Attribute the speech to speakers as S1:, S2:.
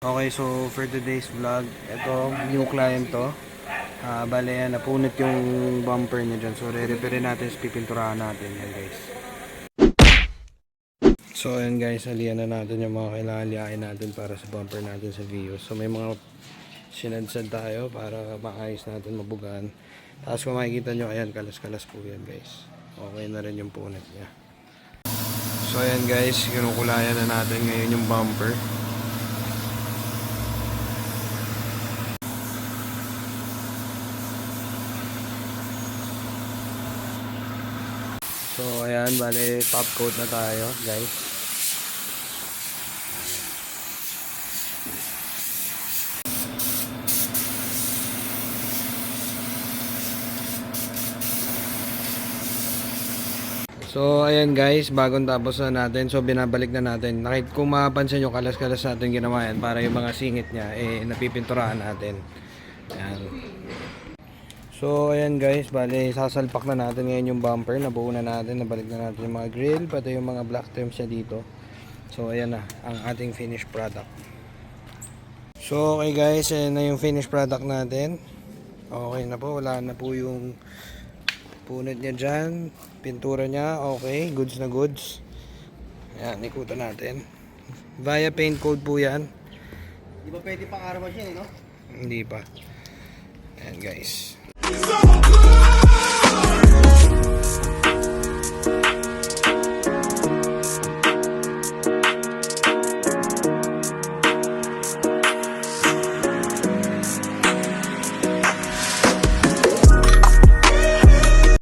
S1: Okay, so for today's vlog, ito, new client to. Bale yan, napunit yung bumper niya dyan. So, re-repair natin, pipinturahan natin yan guys. So, ayan guys, aliyan na natin yung mga kailangan liyain natin para sa bumper natin sa Vios. So, may mga sinadsad tayo para maayos natin, mabugaan. Tapos kung makikita nyo, ayan, kalas-kalas po yan guys. Okay na rin yung punit niya. So, ayan guys, kinukulayan na natin ngayon yung bumper. So ayan, bale top coat na tayo guys. So ayan guys, bagong tapos na natin. So binabalik na natin. Kung mapapansin nyo, kalas-kalas natin ginawa yan para yung mga singit niya napipinturahan natin. Ayan. So ayan guys, bale sasalpak na natin ngayon yung bumper. Nabuo na natin, nabalik na natin yung mga grill, pati yung mga black trims niya dito. So ayan na ang ating finished product. So okay guys, ayan na yung finished product natin. Okay na po, wala na po yung punit niya dyan. Pintura niya, okay, goods na goods. Ayan, ikutan natin. Via paint code po yan.
S2: Di ba pwede pang araw siya, no?
S1: Hindi pa. Ayan guys.